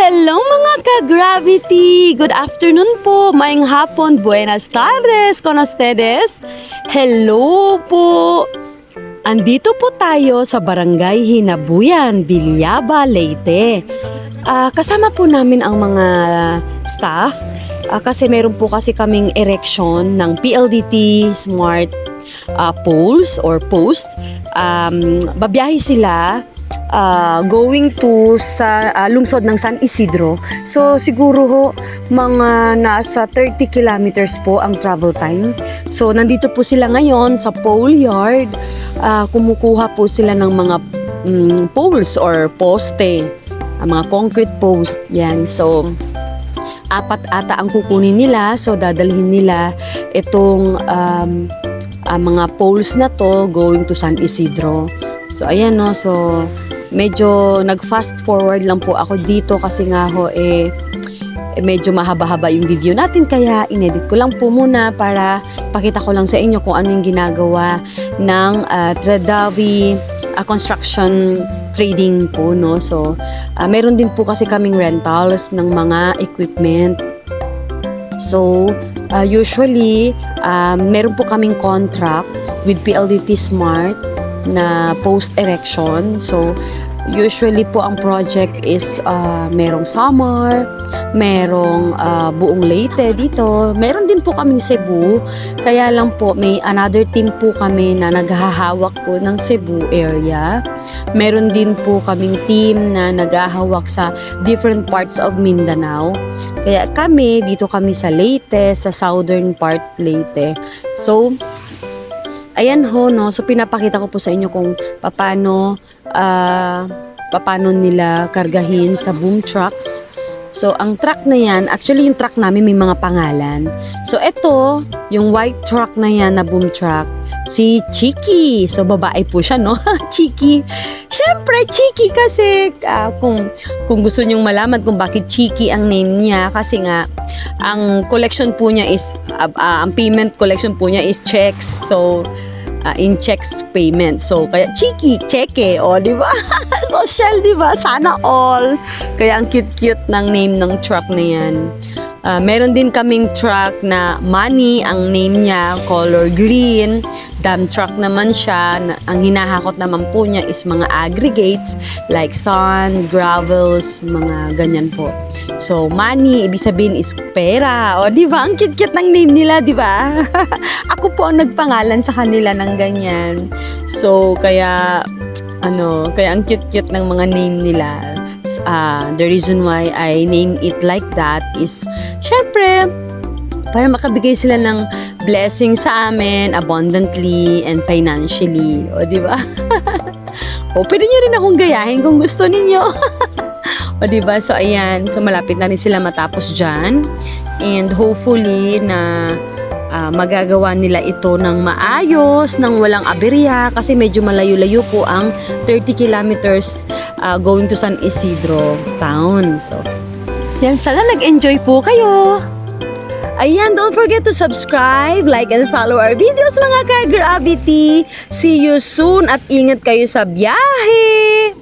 Hello mga ka-Gravity! Good afternoon po, maayong hapon, buenas tardes, con ustedes. Hello po! Andito po tayo sa Barangay Hinabuyan, Bilyaba, Leyte. Kasama po namin ang mga staff kasi meron po kasi kaming erection ng PLDT Smart poles or post. Babiyahe sila going to sa lungsod ng San Isidro. So siguro ho mga nasa 30 kilometers po ang travel time. So nandito po sila ngayon sa pole yard. Kumukuha po sila ng mga poles or poste, mga concrete post yan. So 4 ata ang kukunin nila. So dadalhin nila itong mga poles na to going to San Isidro. So ayan no, so medyo nag-fast forward lang po ako dito kasi nga ho medyo mahaba-haba yung video natin, kaya inedit ko lang po muna para pakita ko lang sa inyo kung ano yung ginagawa ng Tradawi construction trading po no. So meron din po kasi kaming rentals ng mga equipment. So usually meron po kaming contract with PLDT Smart na post erection. So usually po ang project is merong Samar, merong buong Leyte dito, meron din po kaming Cebu. Kaya lang po may another team po kami na naghahawak po ng Cebu area. Meron din po kaming team na naghahawak sa different parts of Mindanao. Kaya kami dito kami sa Leyte, sa southern part Leyte. So ayan ho no, so pinapakita ko po sa inyo kung paano nila kargahin sa boom trucks. So ang truck na yan, actually yung truck namin may mga pangalan. So ito, yung white truck na yan na boom truck, si Chiki. So babae po siya no, Chiki. Syempre Chiki kasi kung gusto nyong malaman kung bakit Chiki ang name niya, kasi nga ang collection po niya is ang payment collection po niya is checks. So in checks payment. So kaya Chiki, Cheke, di ba? Social, di ba? Sana all. Kaya ang cute-cute ng name ng truck na yan. Meron din kaming truck na Money, ang name niya, color green. Dump truck naman siya. Ang hinahakot naman po niya is mga aggregates like sand, gravels, mga ganyan po. So, money, ibig sabihin is pera. Di ba? Ang cute-cute ng name nila, di ba? Ako po ang nagpangalan sa kanila ng ganyan. So, kaya ang cute-cute ng mga name nila. The reason why I name it like that is, syempre, para makabigay sila ng blessing sa amin abundantly and financially. Di ba? Pwede nyo rin akong gayahin kung gusto ninyo. Di ba? So ayan, so malapit na rin sila matapos dyan. And hopefully na magagawa nila ito ng maayos, ng walang aberya, kasi medyo malayo-layo po ang 30 kilometers going to San Isidro town. So yan, sana nag-enjoy po kayo. Ayan, don't forget to subscribe, like, and follow our videos mga ka-Gravity. See you soon at ingat kayo sa biyahe!